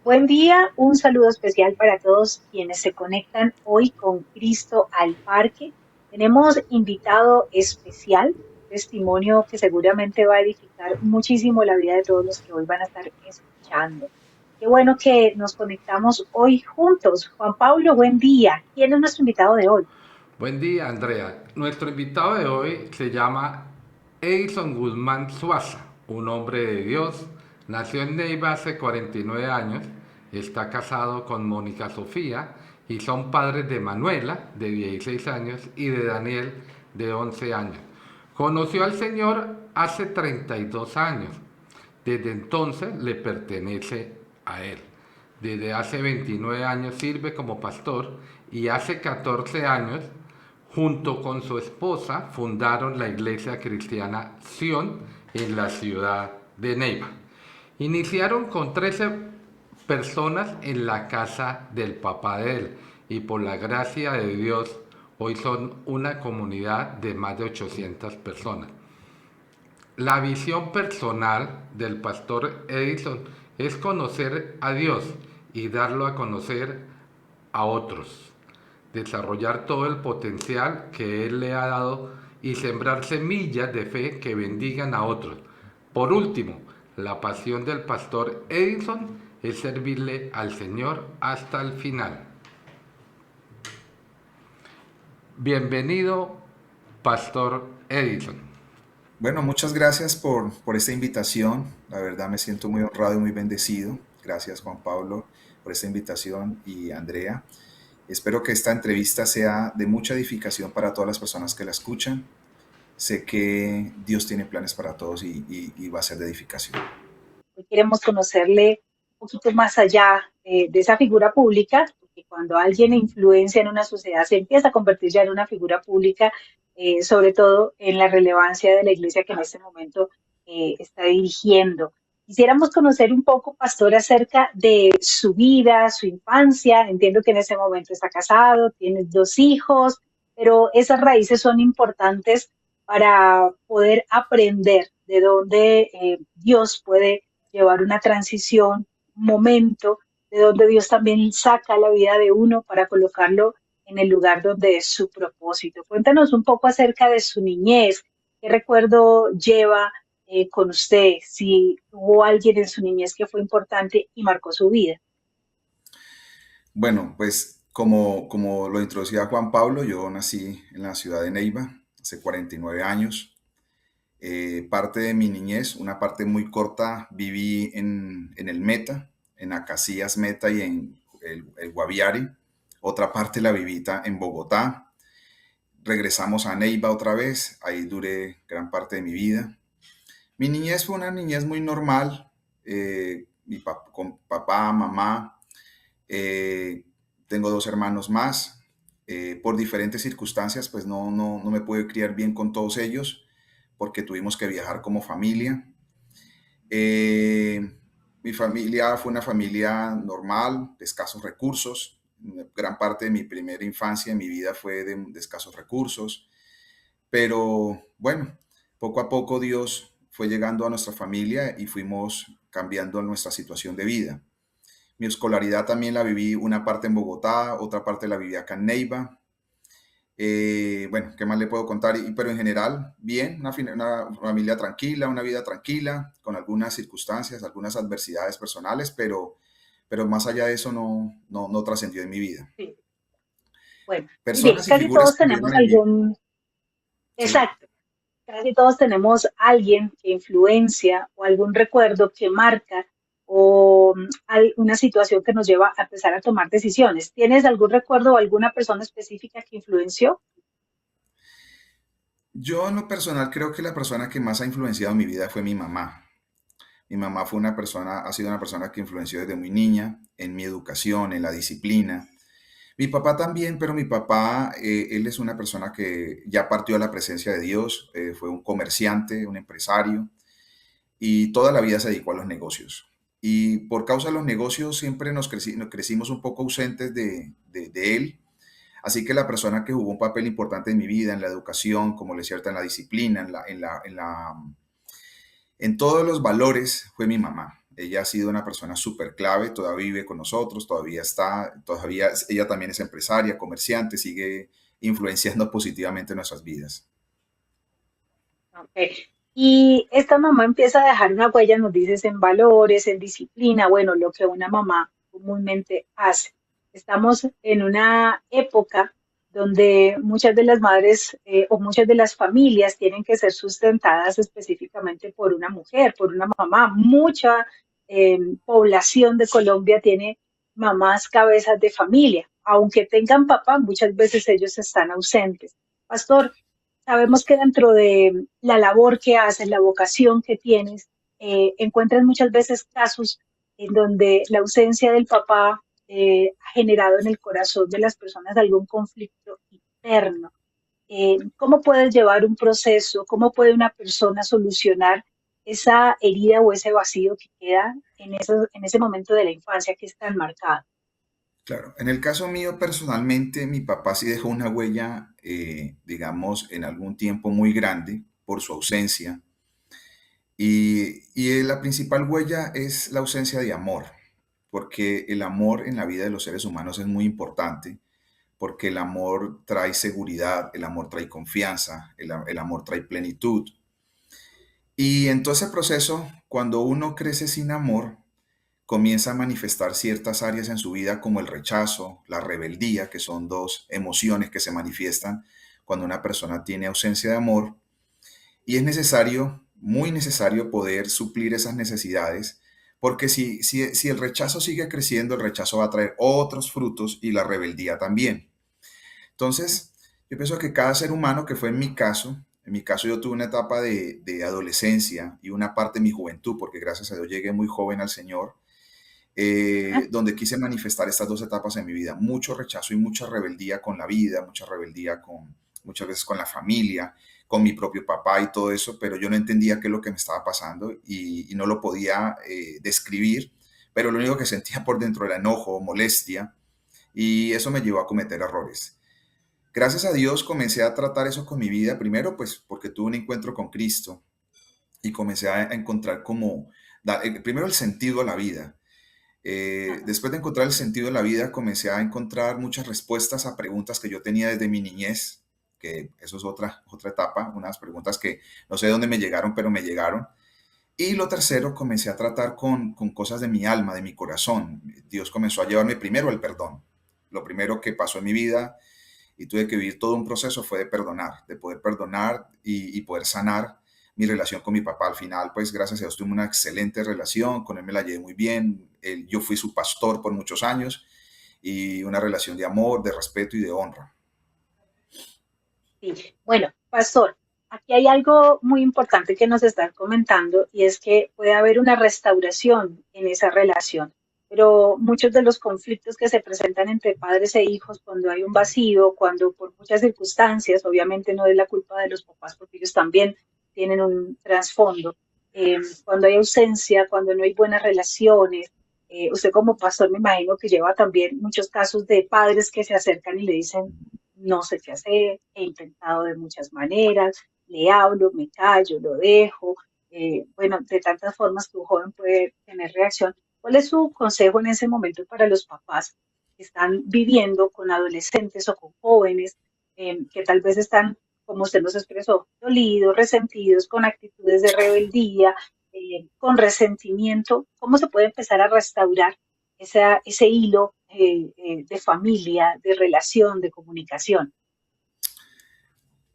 Buen día, un saludo especial para todos quienes se conectan hoy con Cristo al Parque. Tenemos invitado especial, testimonio que seguramente va a edificar muchísimo la vida de todos los que hoy van a estar escuchando. Qué bueno que nos conectamos hoy juntos. Juan Pablo, buen día. ¿Quién es nuestro invitado de hoy? Buen día, Andrea. Nuestro invitado de hoy se llama Edison Guzmán Suaza, un hombre de Dios. Nació en Neiva hace 49 años, está casado con Mónica Sofía y son padres de Manuela, de 16 años, y de Daniel, de 11 años. Conoció al Señor hace 32 años. Desde entonces le pertenece a Él. Desde hace 29 años sirve como pastor y hace 14 años, junto con su esposa, fundaron la iglesia cristiana Sion en la ciudad de Neiva. Iniciaron con 13 personas en la casa del papá de él y por la gracia de Dios hoy son una comunidad de más de 800 personas. La visión personal del pastor Edison es conocer a Dios y darlo a conocer a otros, desarrollar todo el potencial que Él le ha dado y sembrar semillas de fe que bendigan a otros. Por último, la pasión del pastor Edison es servirle al Señor hasta el final. Bienvenido, pastor Edison. Bueno, muchas gracias por esta invitación. La verdad me siento muy honrado y muy bendecido. Gracias, Juan Pablo, por esta invitación y Andrea. Espero que esta entrevista sea de mucha edificación para todas las personas que la escuchan. Sé que Dios tiene planes para todos y va a ser de edificación. Hoy queremos conocerle un poquito más allá de esa figura pública, porque cuando alguien influencia en una sociedad se empieza a convertir ya en una figura pública, sobre todo en la relevancia de la iglesia que en este momento está dirigiendo. Quisiéramos conocer un poco, pastor, acerca de su vida, su infancia. Entiendo que en ese momento está casado, tiene dos hijos, pero esas raíces son importantes para poder aprender de dónde Dios puede llevar una transición, un momento de donde Dios también saca la vida de uno para colocarlo en el lugar donde es su propósito. Cuéntanos un poco acerca de su niñez, qué recuerdo lleva con usted, si hubo alguien en su niñez que fue importante y marcó su vida. Bueno, pues como lo introducía Juan Pablo, yo nací en la ciudad de Neiva hace 49 años. Parte de mi niñez, una parte muy corta, viví en el Meta, en Acacías Meta y en el Guaviare. Otra parte la viví en Bogotá. Regresamos a Neiva otra vez, ahí duré gran parte de mi vida. Mi niñez fue una niñez muy normal, con papá, mamá. eh, Tengo dos hermanos más. Por diferentes circunstancias, pues no me pude criar bien con todos ellos porque tuvimos que viajar como familia. Eh, Mi familia fue una familia normal, de escasos recursos. Gran parte de mi primera infancia, mi vida fue de escasos recursos. Pero bueno, poco a poco Dios fue llegando a nuestra familia y fuimos cambiando nuestra situación de vida. Mi escolaridad también la viví una parte en Bogotá, otra parte la viví acá en Neiva. Bueno, ¿qué más le puedo contar? Pero en general, bien, una familia tranquila, una vida tranquila, con algunas circunstancias, algunas adversidades personales, pero más allá de eso no trascendió en mi vida. Sí. Bueno, muy bien, Personas y casi figuras todos que tenemos influyeron en mí. algún, Sí. exacto, casi todos tenemos alguien que influencia o algún recuerdo que marca o una situación que nos lleva a empezar a tomar decisiones. ¿Tienes algún recuerdo o alguna persona específica que influenció? Yo en lo personal creo que la persona que más ha influenciado mi vida fue mi mamá. Mi mamá ha sido una persona que influenció desde muy niña en mi educación, en la disciplina. Mi papá también, pero mi papá, él es una persona que ya partió a la presencia de Dios, fue un comerciante, un empresario, y toda la vida se dedicó a los negocios. Y por causa de los negocios siempre nos crecimos un poco ausentes de él. Así que la persona que jugó un papel importante en mi vida, en la educación, como le cierta, en la disciplina, en todos los valores, fue mi mamá. Ella ha sido una persona súper clave, todavía vive con nosotros, todavía ella también es empresaria, comerciante, sigue influenciando positivamente nuestras vidas. Ok. Y esta mamá empieza a dejar una huella, nos dices, en valores, en disciplina, bueno, lo que una mamá comúnmente hace. Estamos en una época donde muchas de las madres o muchas de las familias tienen que ser sustentadas específicamente por una mujer, por una mamá. Mucha población de Colombia tiene mamás cabezas de familia. Aunque tengan papá, muchas veces ellos están ausentes. Pastor, sabemos que dentro de la labor que haces, la vocación que tienes, encuentras muchas veces casos en donde la ausencia del papá ha generado en el corazón de las personas algún conflicto interno. ¿Cómo puedes llevar un proceso? ¿Cómo puede una persona solucionar esa herida o ese vacío que queda en ese momento de la infancia que es tan marcado? Claro, en el caso mío personalmente, mi papá sí dejó una huella, digamos, en algún tiempo muy grande por su ausencia. Y la principal huella es la ausencia de amor, porque el amor en la vida de los seres humanos es muy importante, porque el amor trae seguridad, el amor trae confianza, el amor trae plenitud. Y en todo ese proceso, cuando uno crece sin amor, comienza a manifestar ciertas áreas en su vida como el rechazo, la rebeldía, que son dos emociones que se manifiestan cuando una persona tiene ausencia de amor. Y es necesario, muy necesario, poder suplir esas necesidades, porque si el rechazo sigue creciendo, el rechazo va a traer otros frutos y la rebeldía también. Entonces, yo pienso que cada ser humano, que fue en mi caso yo tuve una etapa de adolescencia y una parte de mi juventud, porque gracias a Dios llegué muy joven al Señor, Ajá. donde quise manifestar estas dos etapas en mi vida, mucho rechazo y mucha rebeldía con la vida, mucha rebeldía muchas veces con la familia, con mi propio papá y todo eso, pero yo no entendía qué es lo que me estaba pasando y no lo podía describir, pero lo único que sentía por dentro era enojo, molestia, y eso me llevó a cometer errores. Gracias a Dios comencé a tratar eso con mi vida, primero pues porque tuve un encuentro con Cristo y comencé a encontrar primero el sentido a la vida. Ajá. Después de encontrar el sentido de la vida, comencé a encontrar muchas respuestas a preguntas que yo tenía desde mi niñez, que eso es otra etapa, unas preguntas que no sé de dónde me llegaron, pero me llegaron. Y lo tercero, comencé a tratar con cosas de mi alma, de mi corazón. Dios comenzó a llevarme primero al perdón. Lo primero que pasó en mi vida y tuve que vivir todo un proceso fue de perdonar, de poder perdonar y poder sanar mi relación con mi papá. Al final, pues gracias a Dios tuve una excelente relación, con él me la llevé muy bien, yo fui su pastor por muchos años y una relación de amor, de respeto y de honra. Sí. Bueno, pastor, aquí hay algo muy importante que nos están comentando y es que puede haber una restauración en esa relación, pero muchos de los conflictos que se presentan entre padres e hijos cuando hay un vacío, cuando por muchas circunstancias, obviamente no es la culpa de los papás porque ellos también tienen un trasfondo, cuando hay ausencia, cuando no hay buenas relaciones. Usted como pastor me imagino que lleva también muchos casos de padres que se acercan y le dicen, no sé qué hacer, he intentado de muchas maneras, le hablo, me callo, lo dejo, bueno, de tantas formas que un joven puede tener reacción. ¿Cuál es su consejo en ese momento para los papás que están viviendo con adolescentes o con jóvenes que tal vez están, como usted nos expresó, dolidos, resentidos, con actitudes de rebeldía, con resentimiento? ¿Cómo se puede empezar a restaurar ese hilo de familia, de relación, de comunicación?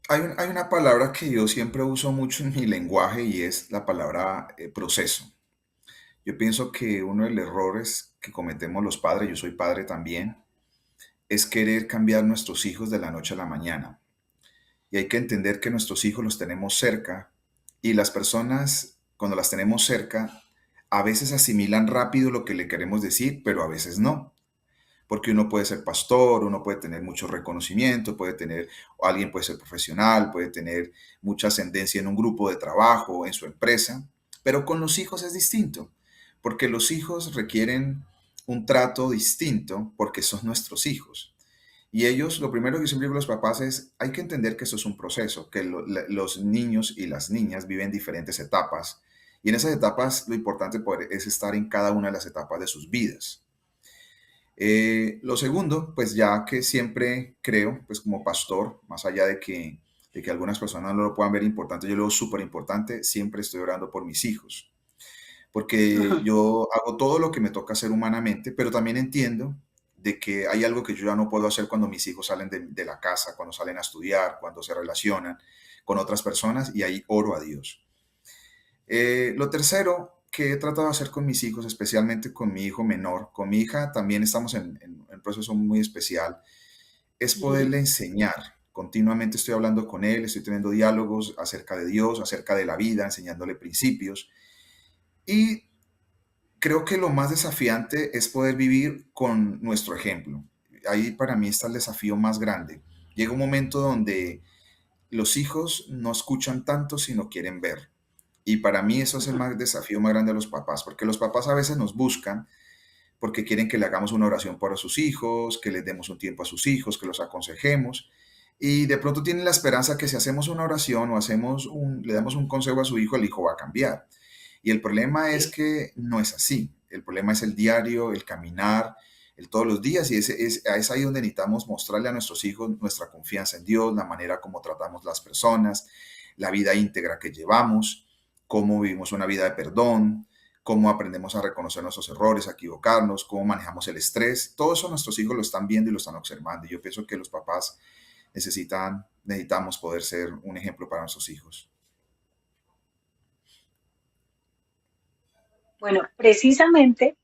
Hay una palabra que yo siempre uso mucho en mi lenguaje y es la palabra proceso. Yo pienso que uno de los errores que cometemos los padres, yo soy padre también, es querer cambiar nuestros hijos de la noche a la mañana. Y hay que entender que nuestros hijos los tenemos cerca y las personas, cuando las tenemos cerca, a veces asimilan rápido lo que le queremos decir, pero a veces no. Porque uno puede ser pastor, uno puede tener mucho reconocimiento, o alguien puede ser profesional, puede tener mucha ascendencia en un grupo de trabajo, en su empresa, pero con los hijos es distinto, porque los hijos requieren un trato distinto porque son nuestros hijos. Y ellos, lo primero que siempre digo a los papás es, hay que entender que esto es un proceso, que los niños y las niñas viven diferentes etapas Y en esas etapas lo importante es estar en cada una de las etapas de sus vidas. Lo segundo, pues ya que siempre creo, pues como pastor, más allá de que algunas personas no lo puedan ver importante, yo lo veo súper importante, siempre estoy orando por mis hijos, porque Ujú. yo hago todo lo que me toca hacer humanamente, pero también entiendo de que hay algo que yo ya no puedo hacer cuando mis hijos salen de la casa, cuando salen a estudiar, cuando se relacionan con otras personas, y ahí oro a Dios. Lo tercero que he tratado de hacer con mis hijos, especialmente con mi hijo menor, con mi hija también estamos en un proceso muy especial, es Ujú. poderle enseñar. Continuamente estoy hablando con él, estoy teniendo diálogos acerca de Dios, acerca de la vida, enseñándole principios. Y creo que lo más desafiante es poder vivir con nuestro ejemplo. Ahí para mí está el desafío más grande. Llega un momento donde los hijos no escuchan tanto, sino quieren ver. Y para mí eso es el Ujú. desafío más grande de los papás, porque los papás a veces nos buscan porque quieren que le hagamos una oración para sus hijos, que les demos un tiempo a sus hijos, que los aconsejemos. Y de pronto tienen la esperanza que si hacemos una oración o le damos un consejo a su hijo, el hijo va a cambiar. Y el problema es Sí. que no es así. El problema es el diario, el caminar, el todos los días. Y es ahí donde necesitamos mostrarle a nuestros hijos nuestra confianza en Dios, la manera como tratamos las personas, la vida íntegra que llevamos, cómo vivimos una vida de perdón, cómo aprendemos a reconocer nuestros errores, a equivocarnos, cómo manejamos el estrés. Todo eso nuestros hijos lo están viendo y lo están observando. Y yo pienso que los papás necesitamos poder ser un ejemplo para nuestros hijos. Bueno, precisamente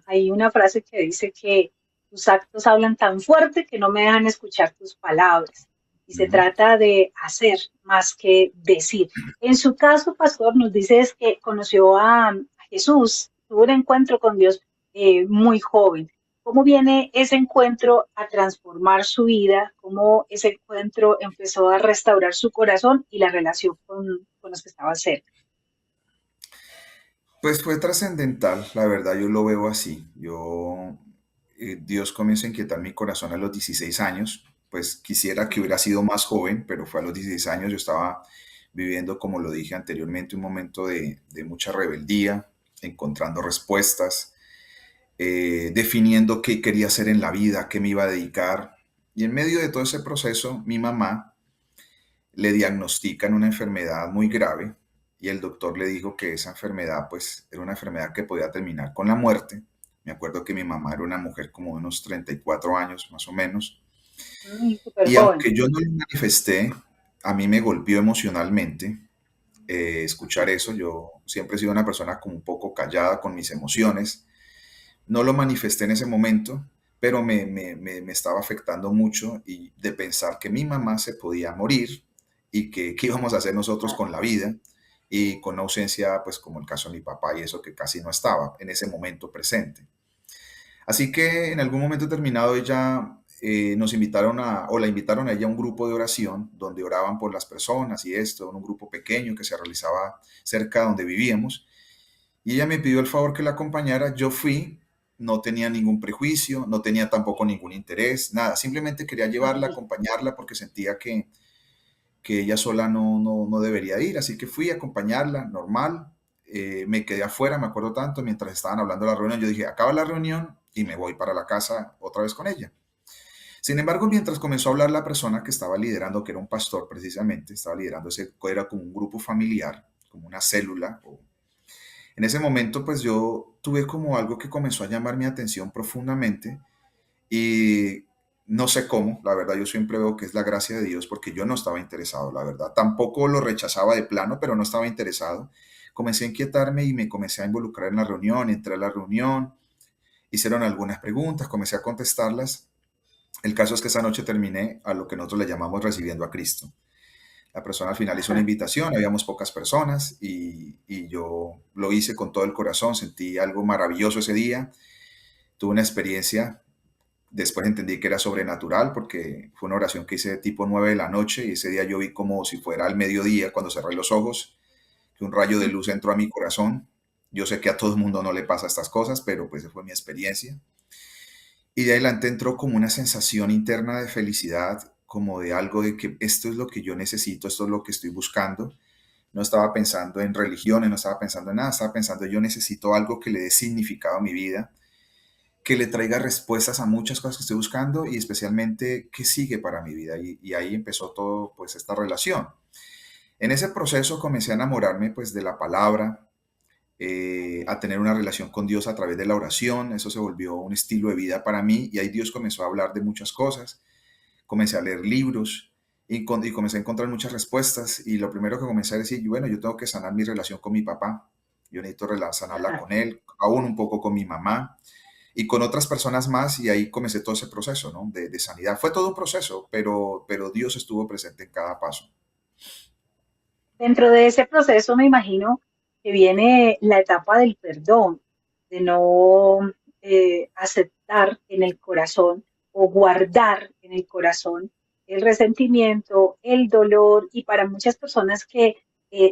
hay una frase que dice que tus actos hablan tan fuerte que no me dejan escuchar tus palabras. Y se Ujú. trata de hacer más que decir. En su caso, pastor, nos dices que conoció a Jesús, tuvo un encuentro con Dios muy joven. ¿Cómo viene ese encuentro a transformar su vida? ¿Cómo ese encuentro empezó a restaurar su corazón y la relación con los que estaban cerca? Pues fue trascendental, la verdad, yo lo veo así. Dios comienza a inquietar mi corazón a los 16 años. Pues quisiera que hubiera sido más joven, pero fue a los 16 años. Yo estaba viviendo, como lo dije anteriormente, un momento de mucha rebeldía, encontrando respuestas, definiendo qué quería hacer en la vida, qué me iba a dedicar. Y en medio de todo ese proceso, mi mamá le diagnostican una enfermedad muy grave y el doctor le dijo que esa enfermedad pues era una enfermedad que podía terminar con la muerte. Me acuerdo que mi mamá era una mujer como de unos 34 años más o menos, Súper y joven. aunque yo no lo manifesté, a mí me golpeó emocionalmente escuchar eso. Yo siempre he sido una persona como un poco callada con mis emociones. No lo manifesté en ese momento, pero me estaba afectando mucho y de pensar que mi mamá se podía morir y que qué íbamos a hacer nosotros con la vida y con ausencia, pues como el caso de mi papá y eso que casi no estaba en ese momento presente. Así que en algún momento determinado ella nos invitaron o la invitaron a ella a un grupo de oración donde oraban por las personas y esto, en un grupo pequeño que se realizaba cerca de donde vivíamos. Y ella me pidió el favor que la acompañara. Yo fui, no tenía ningún prejuicio, no tenía tampoco ningún interés, nada. Simplemente quería llevarla, acompañarla porque sentía que ella sola no debería ir. Así que fui a acompañarla, normal. Me quedé afuera, me acuerdo tanto, mientras estaban hablando de la reunión. Yo dije, acaba la reunión y me voy para la casa otra vez con ella. Sin embargo, mientras comenzó a hablar la persona que estaba liderando, que era un pastor precisamente, estaba liderando era como un grupo familiar, como una célula o en ese momento, pues yo tuve como algo que comenzó a llamar mi atención profundamente y no sé cómo, la verdad yo siempre veo que es la gracia de Dios porque yo no estaba interesado, la verdad. Tampoco lo rechazaba de plano, pero no estaba interesado. Comencé a inquietarme y me comencé a involucrar en la reunión, entré a la reunión, hicieron algunas preguntas, comencé a contestarlas. El caso es que esa noche terminé a lo que nosotros le llamamos recibiendo a Cristo. La persona al final hizo una Ajá. invitación, habíamos pocas personas y yo lo hice con todo el corazón, sentí algo maravilloso ese día, tuve una experiencia, después entendí que era sobrenatural porque fue una oración que hice de tipo 9 de la noche y ese día yo vi como si fuera al mediodía cuando cerré los ojos, que un rayo de luz entró a mi corazón. Yo sé que a todo el mundo no le pasa estas cosas, pero pues esa fue mi experiencia. Y de adelante entró como una sensación interna de felicidad, como de algo de que esto es lo que yo necesito, esto es lo que estoy buscando. no estaba pensando en religiones, no estaba pensando en nada, estaba pensando yo necesito algo que le dé significado a mi vida, que le traiga respuestas a muchas cosas que estoy buscando y especialmente qué sigue para mi vida. Y ahí empezó todo, pues, esta relación. En ese proceso comencé a enamorarme, pues, de la palabra, a tener una relación con Dios a través de la oración. Eso se volvió un estilo de vida para mí y ahí Dios comenzó a hablar de muchas cosas. Comencé a leer libros y comencé a encontrar muchas respuestas. Y lo primero que comencé a decir, bueno, yo tengo que sanar mi relación con mi papá. Yo necesito sanarla Ajá. con él, aún un poco con mi mamá y con otras personas más. Y ahí comencé todo ese proceso, ¿no? De sanidad. Fue todo un proceso, pero Dios estuvo presente en cada paso. Dentro de ese proceso me imagino que viene la etapa del perdón, de no aceptar en el corazón o guardar en el corazón el resentimiento, el dolor y para muchas personas que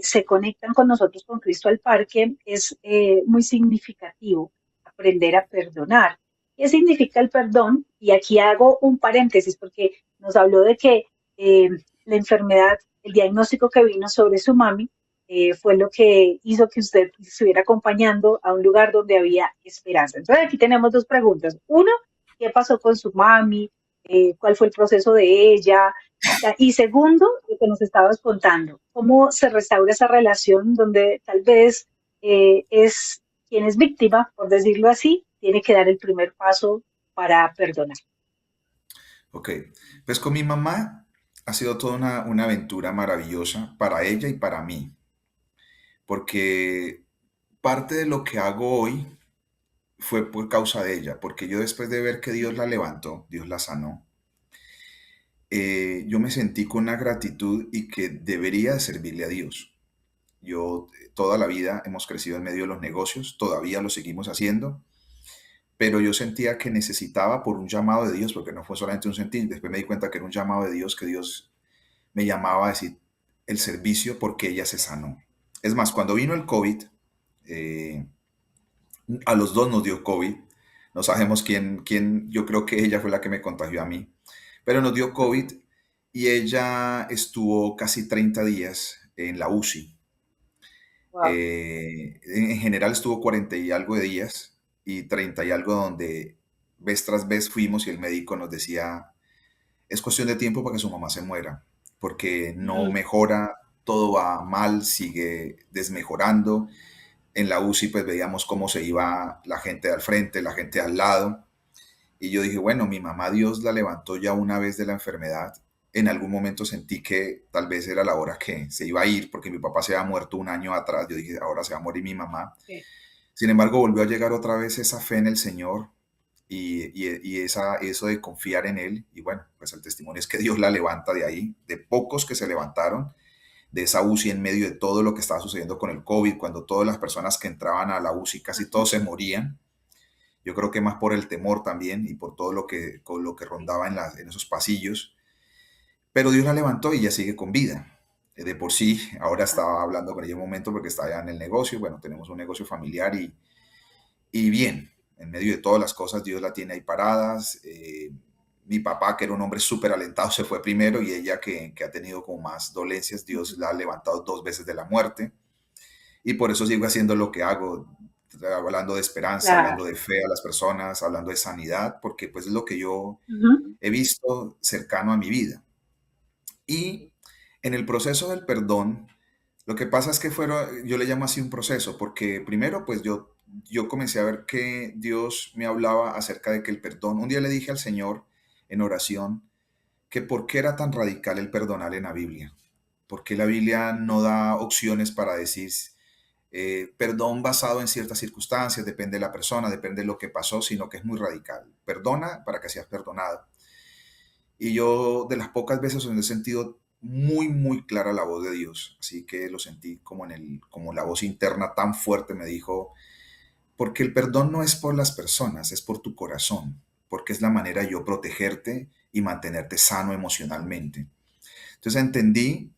se conectan con nosotros con Cristo al Parque es muy significativo aprender a perdonar. ¿Qué significa el perdón? Y aquí hago un paréntesis porque nos habló de que eh, la enfermedad, el diagnóstico que vino sobre su mami, fue lo que hizo que usted estuviera acompañando a un lugar donde había esperanza. Entonces aquí tenemos dos preguntas. Uno, ¿qué pasó con su mami? ¿Cuál fue el proceso de ella? Y segundo, lo que nos estabas contando, ¿cómo se restaura esa relación donde tal vez es quien es víctima, por decirlo así, tiene que dar el primer paso para perdonar? Ok, pues con mi mamá ha sido toda una aventura maravillosa para ella y para mí, porque parte de lo que hago hoy fue por causa de ella, porque yo después de ver que Dios la levantó, Dios la sanó, yo me sentí con una gratitud y que debería de servirle a Dios. Yo toda la vida hemos crecido en medio de los negocios, todavía lo seguimos haciendo, pero yo sentía que necesitaba por un llamado de Dios, porque no fue solamente un sentir, después me di cuenta que era un llamado de Dios, que Dios me llamaba a decir el servicio porque ella se sanó. Es más, cuando vino el COVID, eh, a los dos nos dio COVID, no sabemos quién, yo creo que ella fue la que me contagió a mí, pero nos dio COVID y ella estuvo casi 30 días en la UCI. Wow. En general estuvo 40 y algo de días y 30 y algo donde vez tras vez fuimos y el médico nos decía, es cuestión de tiempo para que su mamá se muera, porque no Mm. mejora, todo va mal, sigue desmejorando. En la UCI pues veíamos cómo se iba la gente al frente, la gente al lado. Y yo dije, bueno, mi mamá Dios la levantó ya una vez de la enfermedad. En algún momento sentí que tal vez era la hora que se iba a ir, porque mi papá se había muerto un año atrás. Yo dije, ahora se va a morir mi mamá. Sí. Sin embargo, volvió a llegar otra vez esa fe en el Señor eso de confiar en Él. Y bueno, pues el testimonio es que Dios la levanta de ahí, de pocos que se levantaron, de esa UCI en medio de todo lo que estaba sucediendo con el COVID, cuando todas las personas que entraban a la UCI casi todos se morían. Yo creo que más por el temor también y por todo con lo que rondaba en esos pasillos. Pero Dios la levantó y ya sigue con vida. De por sí, ahora estaba hablando con ella un momento porque está ya en el negocio. Bueno, tenemos un negocio familiar y bien, en medio de todas las cosas, Dios la tiene ahí paradas. Mi papá, que era un hombre súper alentado, se fue primero y ella que ha tenido como más dolencias, Dios la ha levantado dos veces de la muerte. Y por eso sigo haciendo lo que hago, hablando de esperanza, Claro. hablando de fe a las personas, hablando de sanidad, porque pues es lo que yo Ujú. he visto cercano a mi vida. Y en el proceso del perdón, lo que pasa es que yo le llamo así un proceso, porque primero pues yo comencé a ver que Dios me hablaba acerca de que el perdón, un día le dije al Señor en oración que por qué era tan radical el perdonar en la Biblia, porque la Biblia no da opciones para decir perdón basado en ciertas circunstancias, depende de la persona, depende de lo que pasó, sino que es muy radical. Perdona para que seas perdonado. Y yo de las pocas veces donde he sentido muy, muy clara la voz de Dios, así que lo sentí como como la voz interna tan fuerte me dijo, porque el perdón no es por las personas, es por tu corazón, porque es la manera de yo protegerte y mantenerte sano emocionalmente. Entonces entendí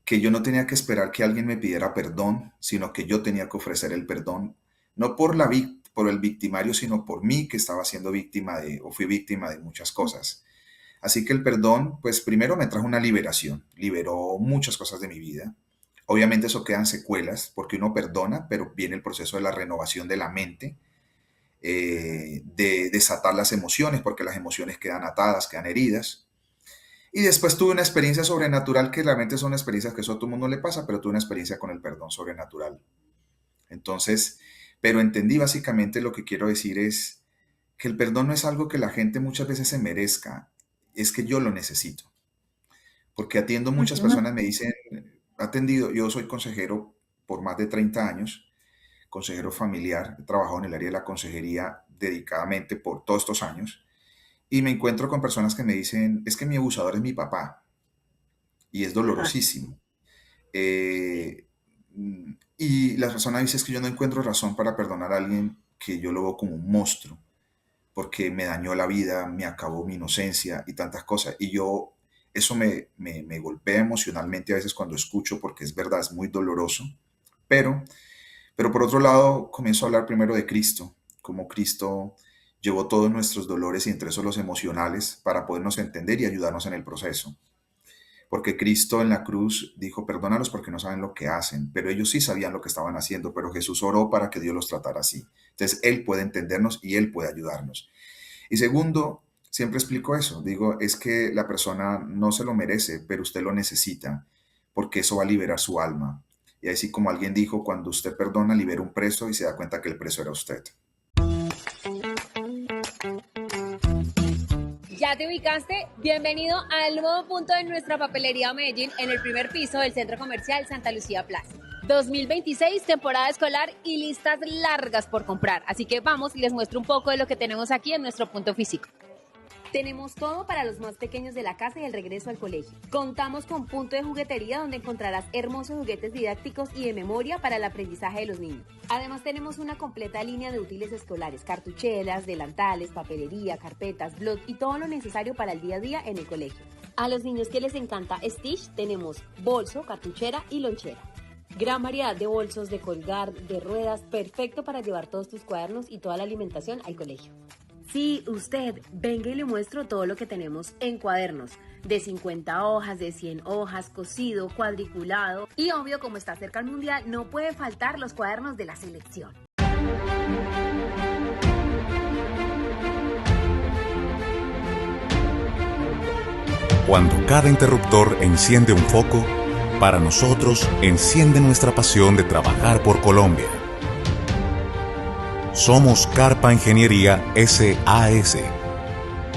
que yo no tenía que esperar que alguien me pidiera perdón, sino que yo tenía que ofrecer el perdón, no por por el victimario, sino por mí que estaba siendo víctima o fui víctima de muchas cosas. Así que el perdón, pues primero me trajo una liberación, liberó muchas cosas de mi vida. Obviamente eso quedan secuelas porque uno perdona, pero viene el proceso de la renovación de la mente, de desatar las emociones, porque las emociones quedan atadas, quedan heridas. Y después tuve una experiencia sobrenatural que realmente son experiencias que eso a todo el mundo le pasa, pero tuve una experiencia con el perdón sobrenatural. Entonces, pero entendí básicamente lo que quiero decir es que el perdón no es algo que la gente muchas veces se merezca, es que yo lo necesito. Porque atiendo muchas Ujú. personas, me dicen, atendido, yo soy consejero por más de 30 años, consejero familiar, he trabajado en el área de la consejería dedicadamente por todos estos años, y me encuentro con personas que me dicen, es que mi abusador es mi papá, y es Ajá, dolorosísimo. Eh, y la persona dice, es que yo no encuentro razón para perdonar a alguien que yo lo veo como un monstruo, porque me dañó la vida, me acabó mi inocencia y tantas cosas. Y yo, eso me golpea emocionalmente a veces cuando escucho, porque es verdad, es muy doloroso. Pero, pero por otro lado, comienzo a hablar primero de Cristo, como Cristo llevó todos nuestros dolores y entre esos los emocionales para podernos entender y ayudarnos en el proceso. Porque Cristo en la cruz dijo, perdónalos porque no saben lo que hacen, pero ellos sí sabían lo que estaban haciendo, pero Jesús oró para que Dios los tratara así. Entonces, Él puede entendernos y Él puede ayudarnos. Y segundo, siempre explico eso, digo, es que la persona no se lo merece, pero usted lo necesita, porque eso va a liberar su alma. Y así como alguien dijo, cuando usted perdona, libera un preso y se da cuenta que el preso era usted. ¿Ya te ubicaste? Bienvenido al nuevo punto de nuestra papelería Medellín en el primer piso del Centro Comercial Santa Lucía Plaza. 2026, temporada escolar y listas largas por comprar. Así que vamos y les muestro un poco de lo que tenemos aquí en nuestro punto físico. Tenemos todo para los más pequeños de la casa y el regreso al colegio. Contamos con punto de juguetería donde encontrarás hermosos juguetes didácticos y de memoria para el aprendizaje de los niños. Además tenemos una completa línea de útiles escolares, cartucheras, delantales, papelería, carpetas, blog y todo lo necesario para el día a día en el colegio. A los niños que les encanta Stitch tenemos bolso, cartuchera y lonchera. Gran variedad de bolsos, de colgar, de ruedas, perfecto para llevar todos tus cuadernos y toda la alimentación al colegio. Sí, usted, venga y le muestro todo lo que tenemos en cuadernos, de 50 hojas, de 100 hojas, cosido, cuadriculado y obvio, como está cerca el mundial, no puede faltar los cuadernos de la selección. Cuando cada interruptor enciende un foco, para nosotros enciende nuestra pasión de trabajar por Colombia. Somos Carpa Ingeniería SAS,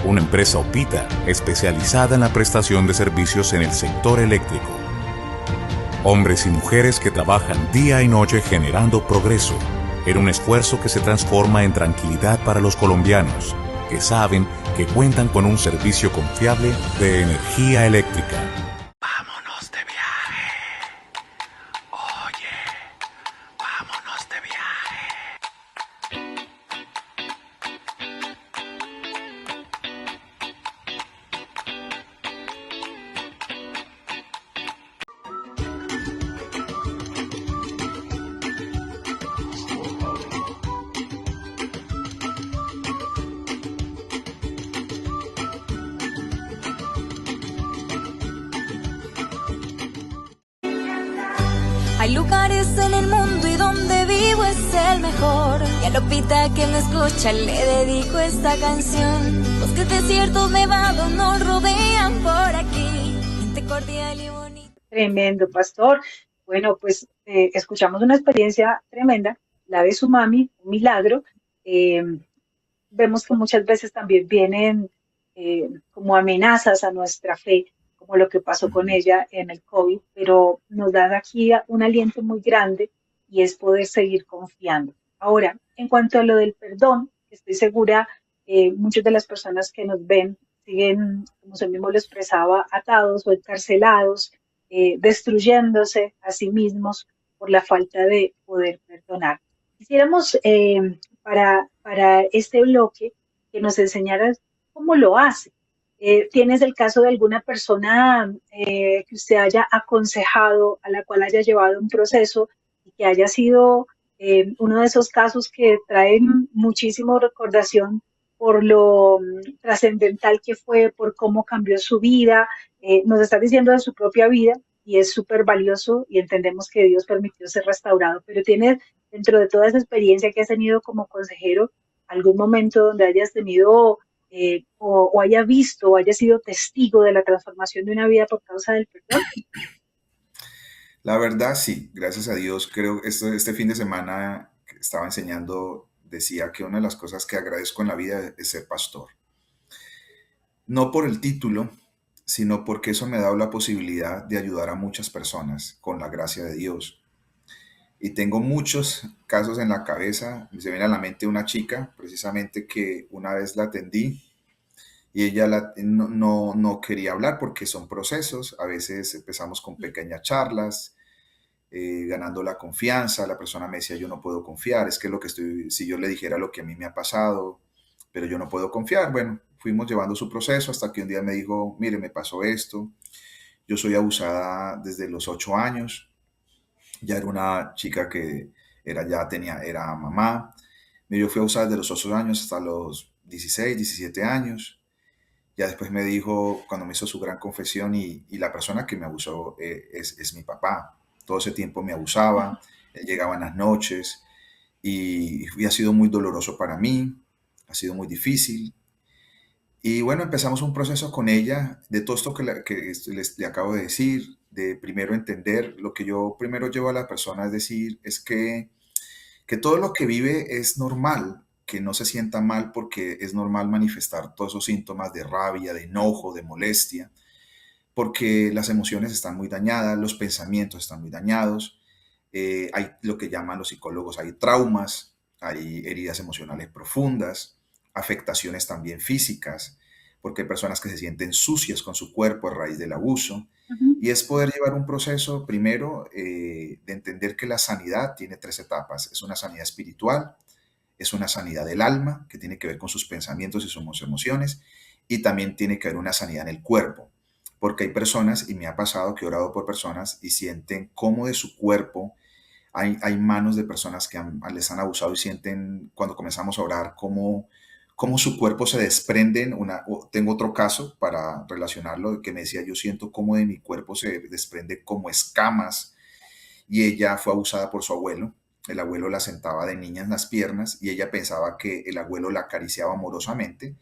una empresa OPITA especializada en la prestación de servicios en el sector eléctrico. Hombres y mujeres que trabajan día y noche generando progreso en un esfuerzo que se transforma en tranquilidad para los colombianos, que saben que cuentan con un servicio confiable de energía eléctrica. Vámonos de viaje. Oye, vámonos de viaje. Hay lugares en el mundo y donde vivo es el mejor. Y a Lopita que me escucha le dedico esta canción. Bosques desiertos nevados nos rodean por aquí. Gente cordial y bonita. tremendo, pastor. Bueno, pues escuchamos una experiencia tremenda, la de su mami, un milagro. Eh, Vemos que muchas veces también vienen como amenazas a nuestra fe, como lo que pasó con ella en el COVID, pero nos da aquí un aliento muy grande y es poder seguir confiando. Ahora, en cuanto a lo del perdón, estoy segura, muchas de las personas que nos ven siguen, como usted mismo lo expresaba, atados o encarcelados, destruyéndose a sí mismos por la falta de poder perdonar. Quisiéramos para este bloque que nos enseñaras cómo lo hace. ¿Tienes el caso de alguna persona que usted haya aconsejado, a la cual haya llevado un proceso y que haya sido uno de esos casos que traen muchísimo recordación por lo trascendental que fue, por cómo cambió su vida? Nos está diciendo de su propia vida y es súper valioso y entendemos que Dios permitió ser restaurado, pero tienes dentro de toda esa experiencia que has tenido como consejero algún momento donde hayas tenido o haya visto o haya sido testigo de la transformación de una vida por causa del perdón. La verdad, sí, gracias a Dios. Creo que este fin de semana que estaba enseñando, decía que una de las cosas que agradezco en la vida es ser pastor. No por el título, sino porque eso me ha dado la posibilidad de ayudar a muchas personas con la gracia de Dios. Y tengo muchos casos en la cabeza. Se viene a la mente una chica, precisamente, que una vez la atendí y ella no quería hablar porque son procesos. A veces empezamos con pequeñas charlas, ganando la confianza. La persona me decía, yo no puedo confiar, es que lo que estoy, si yo le dijera lo que a mí me ha pasado, pero yo no puedo confiar. Bueno, fuimos llevando su proceso hasta que un día me dijo, mire, me pasó esto, yo soy abusada desde los 8 años, ya era una chica que era mamá, yo fui abusada desde los 8 años hasta los 16, 17 años. Ya después me dijo, cuando me hizo su gran confesión, y la persona que me abusó es mi papá. Todo ese tiempo me abusaba, él llegaba en las noches y ha sido muy doloroso para mí, ha sido muy difícil. Y bueno, empezamos un proceso con ella de todo esto que le acabo de decir, de primero entender lo que yo primero llevo a la persona, es decir, es que todo lo que vive es normal, que no se sienta mal porque es normal manifestar todos esos síntomas de rabia, de enojo, de molestia, porque las emociones están muy dañadas, los pensamientos están muy dañados, hay lo que llaman los psicólogos, hay traumas, hay heridas emocionales profundas, afectaciones también físicas, porque hay personas que se sienten sucias con su cuerpo a raíz del abuso, Ujú. y es poder llevar un proceso primero de entender que la sanidad tiene 3 etapas. Es una sanidad espiritual, es una sanidad del alma, que tiene que ver con sus pensamientos y sus emociones, y también tiene que haber una sanidad en el cuerpo, porque hay personas, y me ha pasado que he orado por personas y sienten cómo de su cuerpo hay manos de personas que les han abusado y sienten cuando comenzamos a orar cómo su cuerpo se desprenden. Tengo otro caso para relacionarlo que me decía, yo siento cómo de mi cuerpo se desprende como escamas, y ella fue abusada por su abuelo. El abuelo la sentaba de niña en las piernas y ella pensaba que el abuelo la acariciaba amorosamente,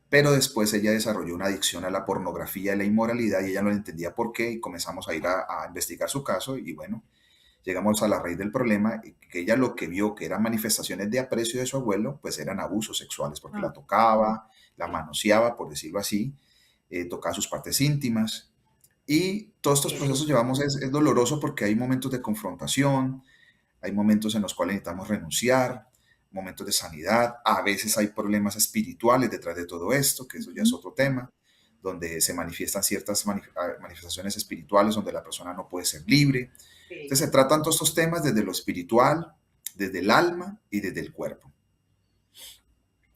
pero después ella desarrolló una adicción a la pornografía y la inmoralidad y ella no entendía por qué, y comenzamos a ir a investigar su caso y bueno, llegamos a la raíz del problema, y que ella lo que vio que eran manifestaciones de aprecio de su abuelo, pues eran abusos sexuales, porque la tocaba, la manoseaba, por decirlo así, tocaba sus partes íntimas. Y todos estos procesos llevamos, es doloroso porque hay momentos de confrontación, hay momentos en los cuales necesitamos renunciar, momentos de sanidad, a veces hay problemas espirituales detrás de todo esto, que eso ya es otro tema, donde se manifiestan ciertas manifestaciones espirituales donde la persona no puede ser libre. Entonces se tratan todos estos temas desde lo espiritual, desde el alma y desde el cuerpo.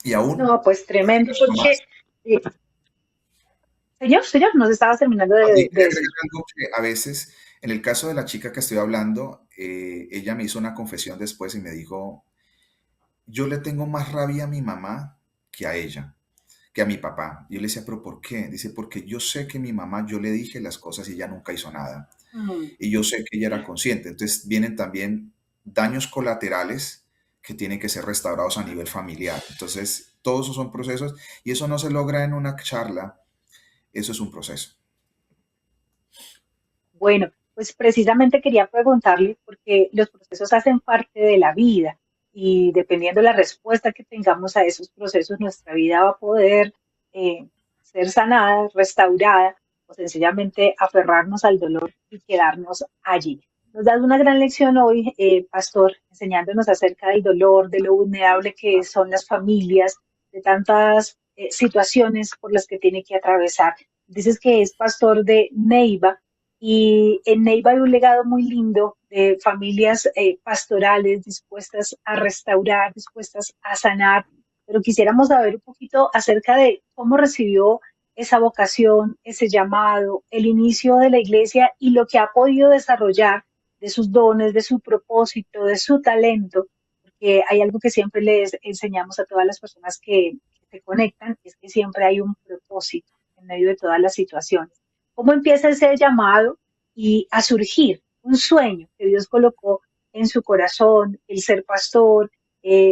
Y aún No, pues tremendo, porque, eh, señor, nos estaba terminando de quería decir. agregar algo que a veces, en el caso de la chica que estoy hablando, ella me hizo una confesión después y me dijo, yo le tengo más rabia a mi mamá que a ella, que a mi papá. Y yo le decía, ¿pero por qué? Dice, porque yo sé que mi mamá, yo le dije las cosas y ella nunca hizo nada. Mm. Y yo sé que ella era consciente. Entonces vienen también daños colaterales que tienen que ser restaurados a nivel familiar. Entonces, todos esos son procesos y eso no se logra en una charla, eso es un proceso. Bueno, pues precisamente quería preguntarle, porque los procesos hacen parte de la vida y dependiendo de la respuesta que tengamos a esos procesos, nuestra vida va a poder eh, ser sanada, restaurada o sencillamente aferrarnos al dolor y quedarnos allí. Nos das una gran lección hoy, Pastor, enseñándonos acerca del dolor, de lo vulnerable que son las familias, de tantas situaciones por las que tiene que atravesar. Dices que es pastor de Neiva y en Neiva hay un legado muy lindo de familias pastorales dispuestas a restaurar, dispuestas a sanar, pero quisiéramos saber un poquito acerca de cómo recibió esa vocación, ese llamado, el inicio de la iglesia y lo que ha podido desarrollar de sus dones, de su propósito, de su talento, porque hay algo que siempre les enseñamos a todas las personas que se conectan, es que siempre hay un propósito en medio de todas las situaciones. ¿Cómo empieza ese llamado? y a surgir un sueño que Dios colocó en su corazón, el ser pastor,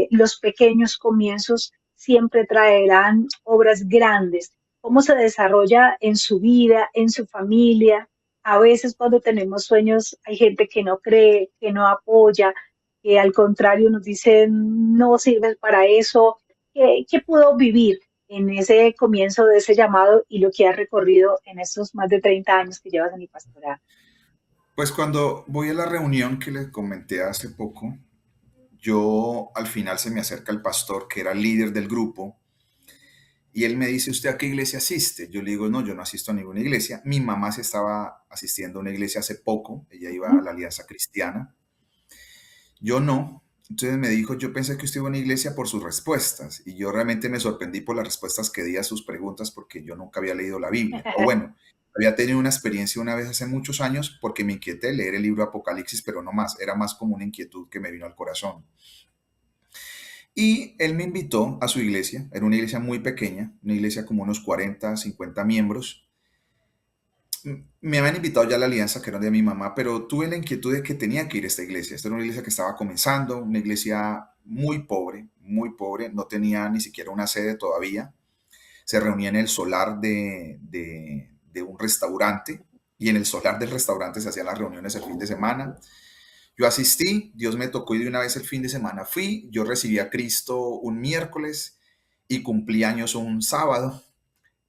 los pequeños comienzos siempre traerán obras grandes. Cómo se desarrolla en su vida, en su familia. A veces cuando tenemos sueños hay gente que no cree, que no apoya, que al contrario nos dicen no sirves para eso. ¿Qué pudo vivir en ese comienzo de ese llamado y lo que has recorrido en estos más de 30 años que llevas en mi pastorado? Pues cuando voy a la reunión que les comenté hace poco, yo al final se me acerca el pastor que era el líder del grupo y él me dice, ¿usted a qué iglesia asiste? Yo le digo, no, yo no asisto a ninguna iglesia. Mi mamá se estaba asistiendo a una iglesia hace poco, ella iba a la Alianza Cristiana, yo no. Entonces me dijo, yo pensé que usted iba a una iglesia por sus respuestas y yo realmente me sorprendí por las respuestas que di a sus preguntas porque yo nunca había leído la Biblia. O bueno, había tenido una experiencia una vez hace muchos años porque me inquieté leer el libro Apocalipsis, pero no más, era más como una inquietud que me vino al corazón. Y él me invitó a su iglesia, era una iglesia muy pequeña, una iglesia como unos 40, 50 miembros. Me habían invitado ya a la alianza, que era de mi mamá, pero tuve la inquietud de que tenía que ir a esta iglesia. Esta era una iglesia que estaba comenzando, una iglesia muy pobre, no tenía ni siquiera una sede todavía. Se reunía en el solar de un restaurante y en el solar del restaurante se hacían las reuniones el fin de semana. Yo asistí, Dios me tocó y de una vez el fin de semana fui, yo recibí a Cristo un miércoles y cumplí años un sábado.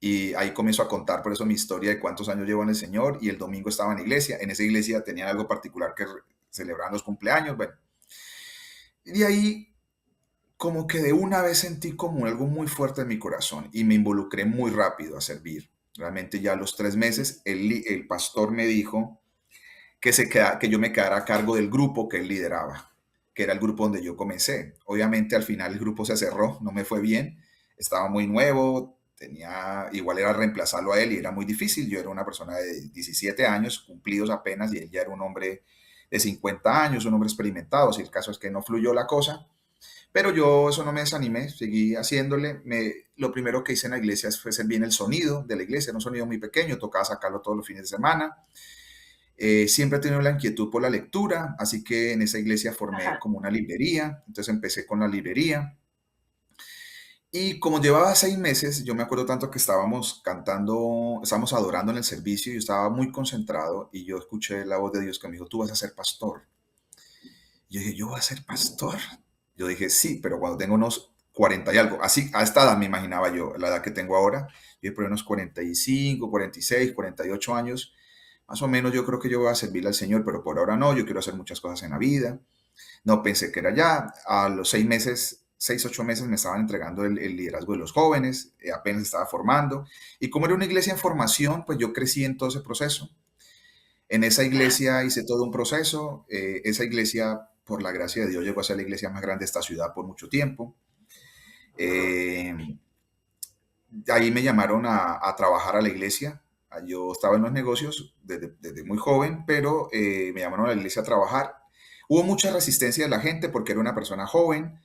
Y ahí comienzo a contar por eso mi historia de cuántos años llevo en el Señor y el domingo estaba en iglesia. En esa iglesia tenían algo particular que celebraban los cumpleaños. Bueno, y ahí como que de una vez sentí como algo muy fuerte en mi corazón y me involucré muy rápido a servir. Realmente ya a los 3 meses el pastor me dijo que yo me quedara a cargo del grupo que él lideraba, que era el grupo donde yo comencé. Obviamente al final el grupo se cerró, no me fue bien, estaba muy nuevo, igual era reemplazarlo a él y era muy difícil. Yo era una persona de 17 años, cumplidos apenas, y él ya era un hombre de 50 años, un hombre experimentado. Así el caso es que no fluyó la cosa, pero yo eso no me desanimé, seguí haciéndole. Lo primero que hice en la iglesia fue hacer bien el sonido de la iglesia, era un sonido muy pequeño, tocaba sacarlo todos los fines de semana. Siempre he tenido la inquietud por la lectura, así que en esa iglesia formé Ajá. como una librería, entonces empecé con la librería. Y como llevaba 6 meses, yo me acuerdo tanto que estábamos cantando, estábamos adorando en el servicio y yo estaba muy concentrado y yo escuché la voz de Dios que me dijo, tú vas a ser pastor. Y yo dije, ¿yo voy a ser pastor? Yo dije, sí, pero cuando tengo unos 40 y algo, así, a esta edad me imaginaba yo, la edad que tengo ahora, yo por unos 45, 46, 48 años, más o menos yo creo que yo voy a servirle al Señor, pero por ahora no, yo quiero hacer muchas cosas en la vida. No pensé que era ya. A los 6 meses, 8 meses me estaban entregando el liderazgo de los jóvenes, apenas estaba formando. Y como era una iglesia en formación, pues yo crecí en todo ese proceso. En esa iglesia hice todo un proceso. Esa iglesia, por la gracia de Dios, llegó a ser la iglesia más grande de esta ciudad por mucho tiempo. Eh, Ahí me llamaron a trabajar a la iglesia. Yo estaba en los negocios desde muy joven, pero me llamaron a la iglesia a trabajar. Hubo mucha resistencia de la gente porque era una persona joven.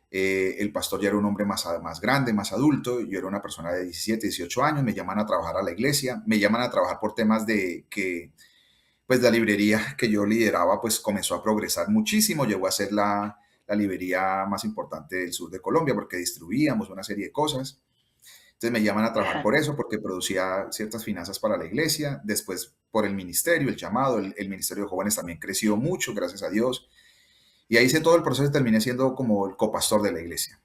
El pastor ya era un hombre más grande, más adulto. Yo era una persona de 17, 18 años. Me llaman a trabajar a la iglesia. Me llaman a trabajar por temas de que, pues, la librería que yo lideraba, pues, comenzó a progresar muchísimo. Llegó a ser la librería más importante del sur de Colombia porque distribuíamos una serie de cosas. Entonces me llaman a trabajar Ajá. por eso, porque producía ciertas finanzas para la iglesia. Después por el ministerio, el llamado, el ministerio de jóvenes también creció mucho, gracias a Dios. Y ahí hice todo el proceso y terminé siendo como el copastor de la iglesia.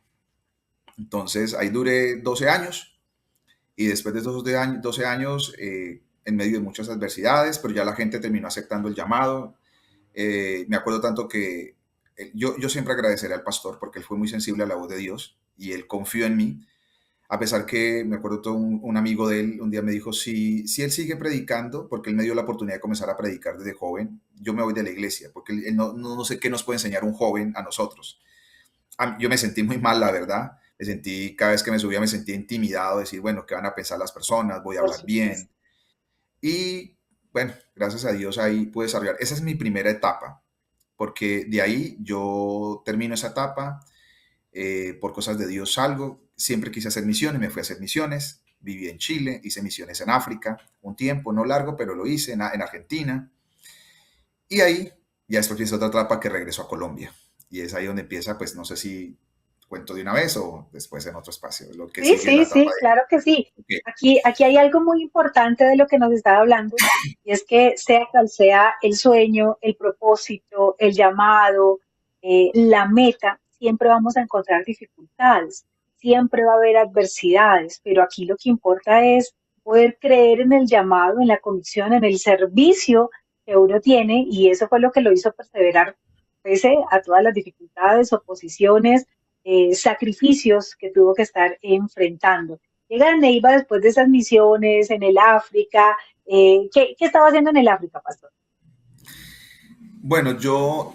Entonces ahí duré 12 años y después de esos 12 años, en medio de muchas adversidades, pero ya la gente terminó aceptando el llamado. Me acuerdo tanto que yo siempre agradeceré al pastor porque él fue muy sensible a la voz de Dios y él confió en mí. A pesar que me acuerdo todo un amigo de él un día me dijo, si él sigue predicando, porque él me dio la oportunidad de comenzar a predicar desde joven, yo me voy de la iglesia, porque él no sé qué nos puede enseñar un joven a nosotros. Yo me sentí muy mal, la verdad. Cada vez que me subía me sentía intimidado, decir, bueno, ¿qué van a pensar las personas? Voy a Por hablar bien. supuesto. Y bueno, gracias a Dios ahí pude desarrollar. Esa es mi primera etapa, porque de ahí yo termino esa etapa, por cosas de Dios salgo. Siempre quise hacer misiones, me fui a hacer misiones. viví en Chile, hice misiones en África, un tiempo, no largo, pero lo hice en Argentina. Y ahí ya después empieza otra etapa que regreso a Colombia. Y es ahí donde empieza, pues no sé si cuento de una vez o después en otro espacio. Lo que Sí, claro que sí. Okay. Aquí hay algo muy importante de lo que nos está hablando, y es que sea cual sea el sueño, el propósito, el llamado, la meta, siempre vamos a encontrar dificultades, siempre va a haber adversidades, pero aquí lo que importa es poder creer en el llamado, en la convicción, en el servicio que uno tiene, y eso fue lo que lo hizo perseverar pese a todas las dificultades, oposiciones, sacrificios que tuvo que estar enfrentando. Llega a Neiva después de esas misiones en el África. ¿Qué estaba haciendo en el África, pastor? Bueno, yo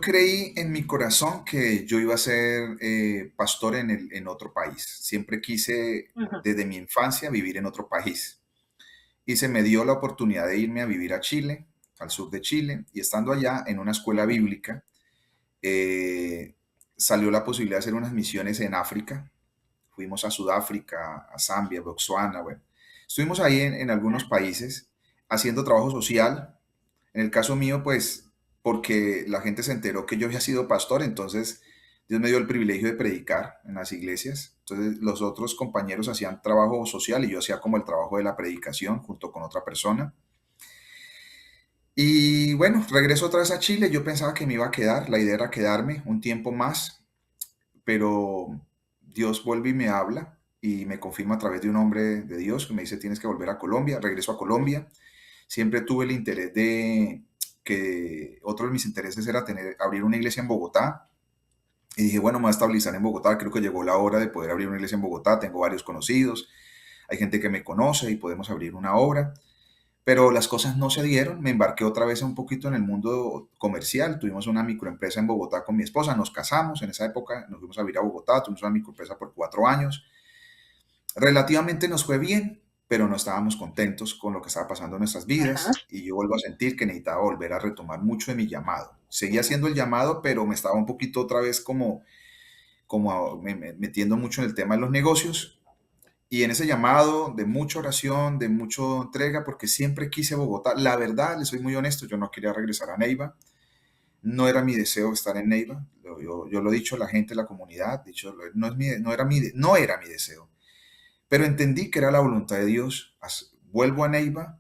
creí en mi corazón que yo iba a ser pastor en otro país. Siempre quise, desde mi infancia, vivir en otro país. Y se me dio la oportunidad de irme a vivir a Chile, al sur de Chile, y estando allá en una escuela bíblica, salió la posibilidad de hacer unas misiones en África. Fuimos a Sudáfrica, a Zambia, Botsuana, bueno. Estuvimos ahí en algunos países haciendo trabajo social. En el caso mío, pues, porque la gente se enteró que yo había sido pastor, entonces Dios me dio el privilegio de predicar en las iglesias. Entonces los otros compañeros hacían trabajo social y yo hacía como el trabajo de la predicación junto con otra persona. Y bueno, regreso otra vez a Chile. Yo pensaba que me iba a quedar, la idea era quedarme un tiempo más, pero Dios vuelve y me habla y me confirma a través de un hombre de Dios que me dice tienes que volver a Colombia. Regreso a Colombia. Siempre tuve el interés de que otro de mis intereses era abrir una iglesia en Bogotá. Y dije, bueno, me voy a estabilizar en Bogotá. Creo que llegó la hora de poder abrir una iglesia en Bogotá. Tengo varios conocidos, hay gente que me conoce y podemos abrir una obra. Pero las cosas no se dieron. Me embarqué otra vez un poquito en el mundo comercial. Tuvimos una microempresa en Bogotá con mi esposa. Nos casamos en esa época. Nos fuimos a vivir a Bogotá. Tuvimos una microempresa por 4 años. Relativamente nos fue bien, pero no estábamos contentos con lo que estaba pasando en nuestras vidas. Y yo vuelvo a sentir que necesitaba volver a retomar mucho de mi llamado. Seguía haciendo el llamado, pero me estaba un poquito otra vez como metiendo mucho en el tema de los negocios. Y en ese llamado de mucha oración, de mucha entrega, porque siempre quise Bogotá. La verdad, les soy muy honesto, yo no quería regresar a Neiva. No era mi deseo estar en Neiva. Yo lo he dicho a la gente, a la comunidad, no era mi deseo. Pero entendí que era la voluntad de Dios. Vuelvo a Neiva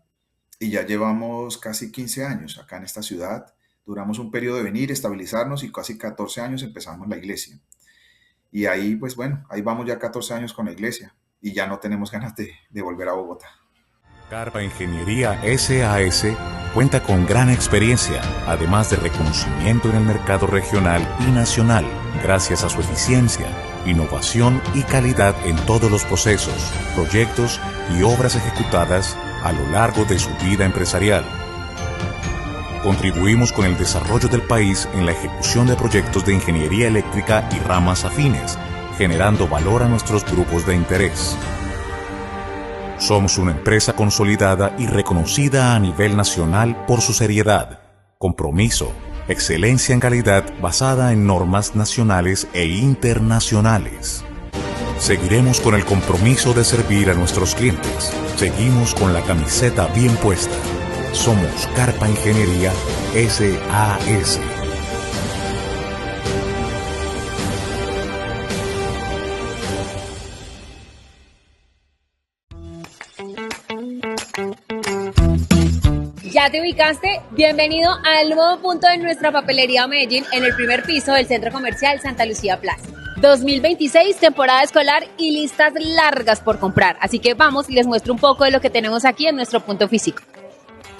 y ya llevamos casi 15 años acá en esta ciudad. Duramos un periodo de venir, estabilizarnos y casi 14 años empezamos la iglesia. Y ahí, pues bueno, ahí vamos ya 14 años con la iglesia. Y ya no tenemos ganas de volver a Bogotá. Carpa Ingeniería SAS cuenta con gran experiencia, además de reconocimiento en el mercado regional y nacional, gracias a su eficiencia, innovación y calidad en todos los procesos, proyectos y obras ejecutadas a lo largo de su vida empresarial. Contribuimos con el desarrollo del país en la ejecución de proyectos de ingeniería eléctrica y ramas afines, generando valor a nuestros grupos de interés. Somos una empresa consolidada y reconocida a nivel nacional por su seriedad, compromiso, excelencia en calidad basada en normas nacionales e internacionales. Seguiremos con el compromiso de servir a nuestros clientes. Seguimos con la camiseta bien puesta. Somos Carpa Ingeniería SAS. ¿Ya te ubicaste? Bienvenido al nuevo punto de nuestra papelería Medellín en el primer piso del Centro Comercial Santa Lucía Plaza. 2026, temporada escolar y listas largas por comprar. Así que vamos y les muestro un poco de lo que tenemos aquí en nuestro punto físico.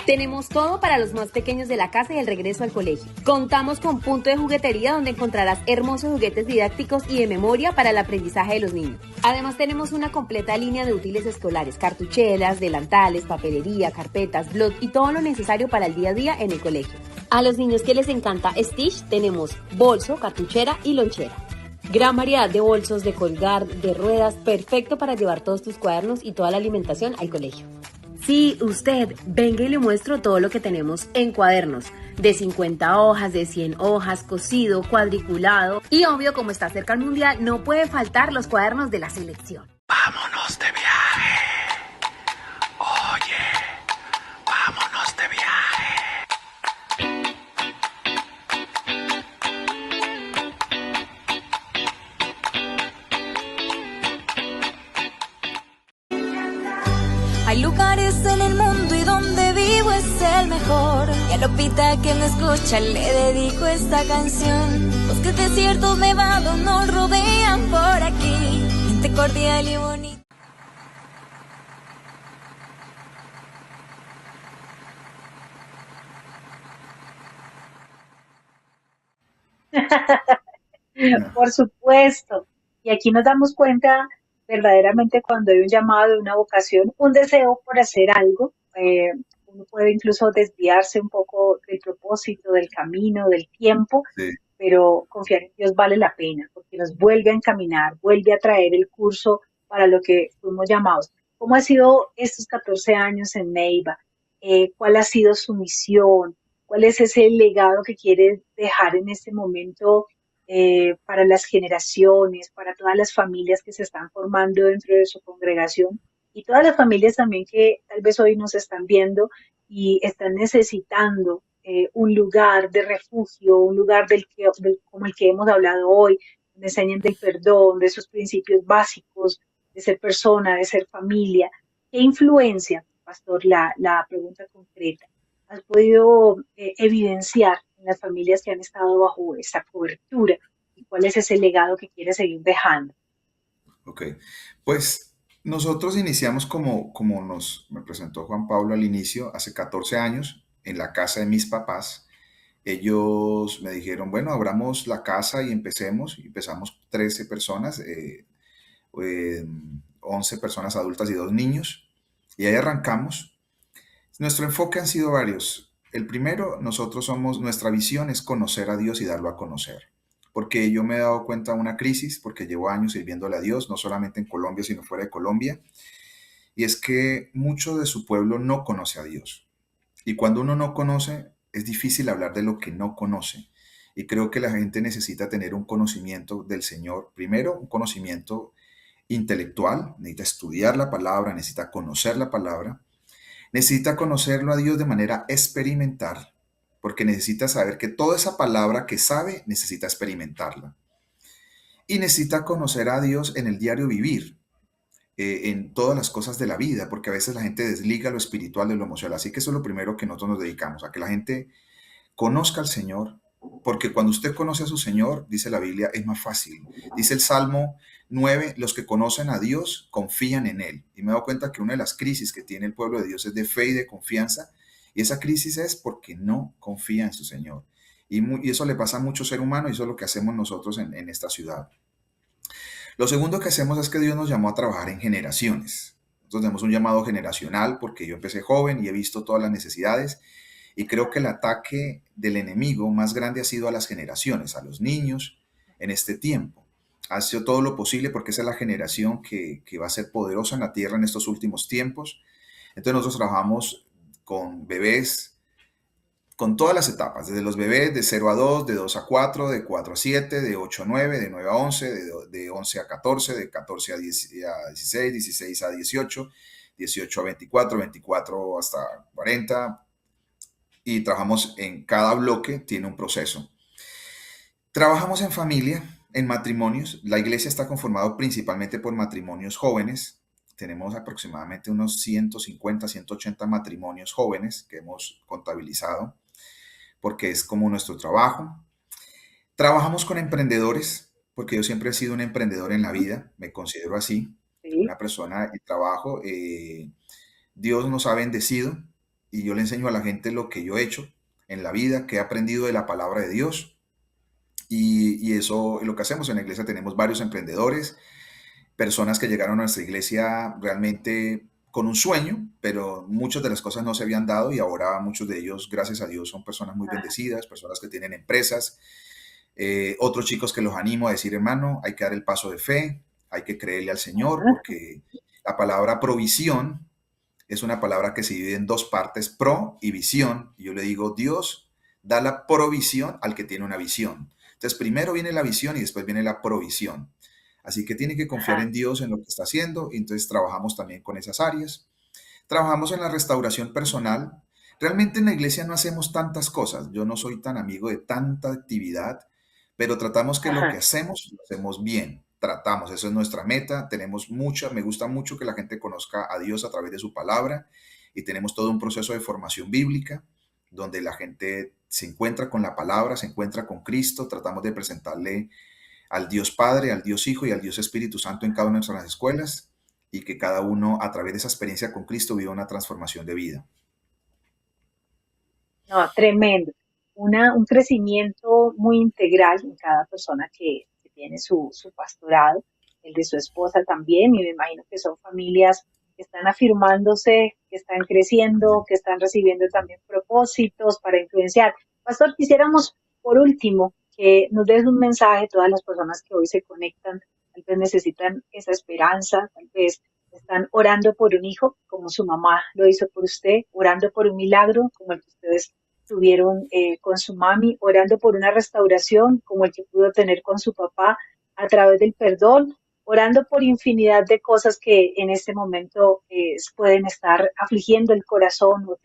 Tenemos todo para los más pequeños de la casa y el regreso al colegio. Contamos con punto de juguetería donde encontrarás hermosos juguetes didácticos y de memoria para el aprendizaje de los niños. Además tenemos una completa línea de útiles escolares, cartucheras, delantales, papelería, carpetas, blog y todo lo necesario para el día a día en el colegio. A los niños que les encanta Stitch tenemos bolso, cartuchera y lonchera. Gran variedad de bolsos, de colgar, de ruedas, perfecto para llevar todos tus cuadernos y toda la alimentación al colegio. Sí, usted, venga y le muestro todo lo que tenemos en cuadernos, de 50 hojas, de 100 hojas, cosido, cuadriculado y obvio, como está cerca el mundial, no puede faltar los cuadernos de la selección. ¡Vámonos de viaje! Hay lugares en el mundo y donde vivo es el mejor. Y a Lopita que me escucha le dedico esta canción. Bosques, desiertos, nevados nos rodean por aquí. Gente cordial y bonita. Por supuesto. Y aquí nos damos cuenta verdaderamente cuando hay un llamado, una vocación, un deseo por hacer algo. Uno puede incluso desviarse un poco del propósito, del camino, del tiempo, Sí. pero confiar en Dios vale la pena porque nos vuelve a encaminar, vuelve a traer el curso para lo que fuimos llamados. ¿Cómo ha sido estos 14 años en Neiva? ¿Cuál ha sido su misión? ¿Cuál es ese legado que quiere dejar en este momento para las generaciones, para todas las familias que se están formando dentro de su congregación y todas las familias también que tal vez hoy nos están viendo y están necesitando un lugar de refugio, un lugar como el que hemos hablado hoy, donde enseñen del perdón, de esos principios básicos, de ser persona, de ser familia? ¿Qué influencia, pastor, la pregunta concreta, has podido evidenciar en las familias que han estado bajo esta cobertura? ¿Y cuál es ese legado que quieres seguir dejando? Ok, pues nosotros iniciamos como me presentó Juan Pablo al inicio, hace 14 años, en la casa de mis papás. Ellos me dijeron, bueno, abramos la casa y empecemos. Y empezamos 13 personas, eh, 11 personas adultas y 2 niños. Y ahí arrancamos. Nuestro enfoque han sido varios. El primero, nuestra visión es conocer a Dios y darlo a conocer. Porque yo me he dado cuenta de una crisis, porque llevo años sirviéndole a Dios, no solamente en Colombia, sino fuera de Colombia, y es que mucho de su pueblo no conoce a Dios. Y cuando uno no conoce, es difícil hablar de lo que no conoce. Y creo que la gente necesita tener un conocimiento del Señor. Primero, un conocimiento intelectual, necesita estudiar la palabra, necesita conocer la palabra, necesita conocerlo a Dios de manera experimental, porque necesita saber que toda esa palabra que sabe, necesita experimentarla. Y necesita conocer a Dios en el diario vivir, en todas las cosas de la vida, porque a veces la gente desliga lo espiritual de lo emocional. Así que eso es lo primero que nosotros nos dedicamos, a que la gente conozca al Señor, porque cuando usted conoce a su Señor, dice la Biblia, es más fácil. Dice el Salmo 9, los que conocen a Dios confían en Él. Y me he dado cuenta que una de las crisis que tiene el pueblo de Dios es de fe y de confianza, y esa crisis es porque no confía en su Señor. Y eso le pasa a muchos seres humanos, y eso es lo que hacemos nosotros en esta ciudad. Lo segundo que hacemos es que Dios nos llamó a trabajar en generaciones. Nosotros tenemos un llamado generacional porque yo empecé joven y he visto todas las necesidades, y creo que el ataque del enemigo más grande ha sido a las generaciones, a los niños en este tiempo. Ha sido todo lo posible porque esa es la generación que va a ser poderosa en la tierra en estos últimos tiempos. Entonces nosotros trabajamos con bebés, con todas las etapas, desde los bebés de 0 a 2, de 2 a 4, de 4 a 7, de 8 a 9, de 9 a 11, de 11 a 14, de 14 a 16, 16 a 18, 18 a 24, 24 hasta 40, y trabajamos en cada bloque, tiene un proceso. Trabajamos en familia, en matrimonios. La iglesia está conformada principalmente por matrimonios jóvenes. Tenemos aproximadamente unos 150, 180 matrimonios jóvenes que hemos contabilizado, porque es como nuestro trabajo. Trabajamos con emprendedores, porque yo siempre he sido un emprendedor en la vida, me considero así, Sí. una persona de trabajo. Dios nos ha bendecido y yo le enseño a la gente lo que yo he hecho en la vida, que he aprendido de la palabra de Dios. Y eso es lo que hacemos en la iglesia. Tenemos varios emprendedores, personas que llegaron a nuestra iglesia realmente con un sueño, pero muchas de las cosas no se habían dado, y ahora muchos de ellos, gracias a Dios, son personas muy bendecidas, personas que tienen empresas. Otros chicos que los animo a decir, hermano, hay que dar el paso de fe, hay que creerle al Señor, porque la palabra provisión es una palabra que se divide en dos partes, pro y visión. Y yo le digo, Dios da la provisión al que tiene una visión. Entonces, primero viene la visión y después viene la provisión. Así que tiene que confiar en Dios, en lo que está haciendo, y entonces trabajamos también con esas áreas. Trabajamos en la restauración personal. Realmente en la iglesia no hacemos tantas cosas. Yo no soy tan amigo de tanta actividad, pero tratamos que lo que hacemos, lo hacemos bien. tratamos, eso es nuestra meta. Me gusta mucho que la gente conozca a Dios a través de su palabra, y tenemos todo un proceso de formación bíblica donde la gente se encuentra con la palabra, se encuentra con Cristo. Tratamos de presentarle al Dios Padre, al Dios Hijo y al Dios Espíritu Santo en cada una de nuestras escuelas, y que cada uno a través de esa experiencia con Cristo viva una transformación de vida. No, tremendo. Un crecimiento muy integral en cada persona que tiene su pastorado, el de su esposa también, y me imagino que son familias que están afirmándose, que están creciendo, que están recibiendo también propósitos para influenciar. Pastor, quisiéramos, por último, que nos des un mensaje a todas las personas que hoy se conectan, tal vez necesitan esa esperanza, tal vez están orando por un hijo, como su mamá lo hizo por usted, orando por un milagro, como el que ustedes tuvieron con su mami, orando por una restauración, como el que pudo tener con su papá a través del perdón, orando por infinidad de cosas que en este momento pueden estar afligiendo el corazón o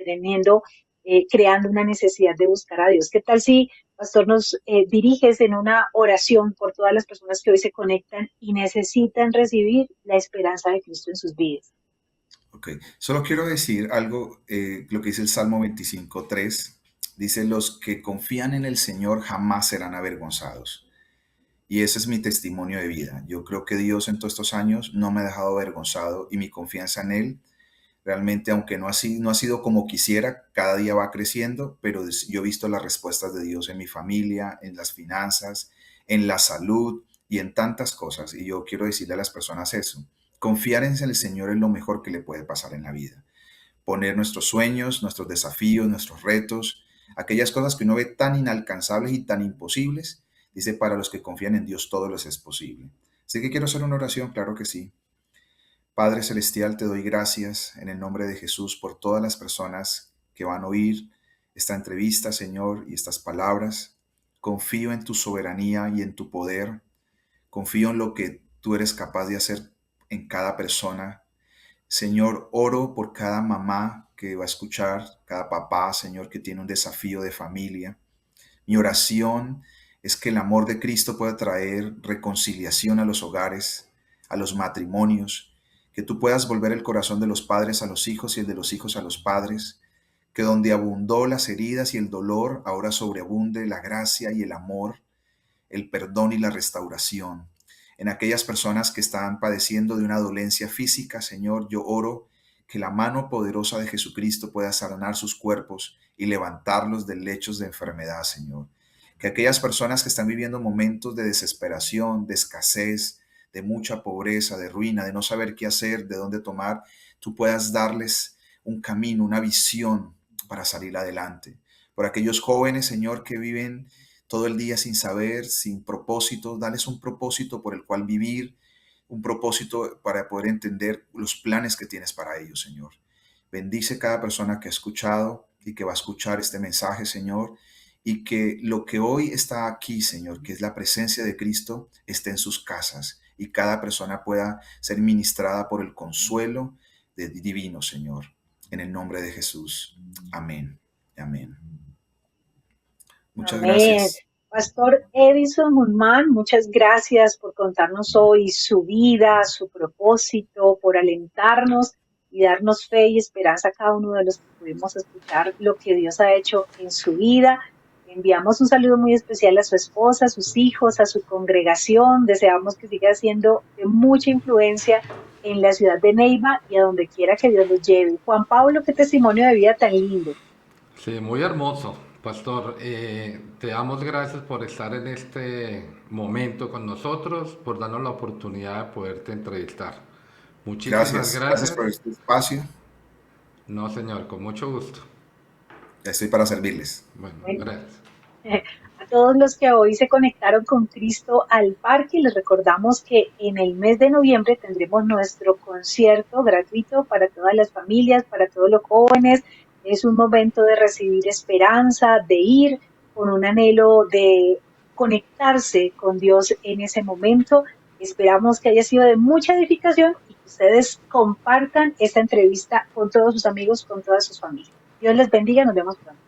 creando una necesidad de buscar a Dios. ¿Qué tal si, Pastor, nos diriges en una oración por todas las personas que hoy se conectan y necesitan recibir la esperanza de Cristo en sus vidas? Ok, solo quiero decir algo, lo que dice el Salmo 25:3, dice: los que confían en el Señor jamás serán avergonzados. Y ese es mi testimonio de vida. Yo creo que Dios en todos estos años no me ha dejado avergonzado, y mi confianza en Él realmente, aunque no ha sido como quisiera, cada día va creciendo, pero yo he visto las respuestas de Dios en mi familia, en las finanzas, en la salud y en tantas cosas. Y yo quiero decirle a las personas eso: confiar en el Señor es lo mejor que le puede pasar en la vida. Poner nuestros sueños, nuestros desafíos, nuestros retos, aquellas cosas que uno ve tan inalcanzables y tan imposibles. Dice: para los que confían en Dios todo les es posible. Así que quiero hacer una oración, claro que sí. Padre Celestial, te doy gracias en el nombre de Jesús por todas las personas que van a oír esta entrevista, Señor, y estas palabras. Confío en tu soberanía y en tu poder. Confío en lo que tú eres capaz de hacer en cada persona. Señor, oro por cada mamá que va a escuchar, cada papá, Señor, que tiene un desafío de familia. Mi oración es que el amor de Cristo pueda traer reconciliación a los hogares, a los matrimonios, que tú puedas volver el corazón de los padres a los hijos y el de los hijos a los padres, que donde abundó las heridas y el dolor, ahora sobreabunde la gracia y el amor, el perdón y la restauración. En aquellas personas que están padeciendo de una dolencia física, Señor, yo oro que la mano poderosa de Jesucristo pueda sanar sus cuerpos y levantarlos de lechos de enfermedad, Señor. Que aquellas personas que están viviendo momentos de desesperación, de escasez, de mucha pobreza, de ruina, de no saber qué hacer, de dónde tomar, tú puedas darles un camino, una visión para salir adelante. Por aquellos jóvenes, Señor, que viven todo el día sin saber, sin propósito, dales un propósito por el cual vivir, un propósito para poder entender los planes que tienes para ellos, Señor. Bendice cada persona que ha escuchado y que va a escuchar este mensaje, Señor, y que lo que hoy está aquí, Señor, que es la presencia de Cristo, esté en sus casas y cada persona pueda ser ministrada por el consuelo divino, Señor. En el nombre de Jesús. Amén. Amén. Muchas gracias. Pastor Edison Guzmán, muchas gracias por contarnos hoy su vida, su propósito, por alentarnos y darnos fe y esperanza a cada uno de los que pudimos escuchar lo que Dios ha hecho en su vida. Enviamos un saludo muy especial a su esposa, a sus hijos, a su congregación. Deseamos que siga siendo de mucha influencia en la ciudad de Neiva y a donde quiera que Dios los lleve. Juan Pablo, qué testimonio de vida tan lindo. Sí, muy hermoso, Pastor. Te damos gracias por estar en este momento con nosotros, por darnos la oportunidad de poderte entrevistar. Muchísimas gracias. Gracias por este espacio. No, señor, con mucho gusto. Estoy para servirles. Bueno, gracias. A todos los que hoy se conectaron con Cristo al Parque, les recordamos que en el mes de noviembre tendremos nuestro concierto gratuito para todas las familias, para todos los jóvenes. Es un momento de recibir esperanza, de ir con un anhelo de conectarse con Dios en ese momento. Esperamos que haya sido de mucha edificación y que ustedes compartan esta entrevista con todos sus amigos, con todas sus familias. Dios les bendiga, nos vemos pronto.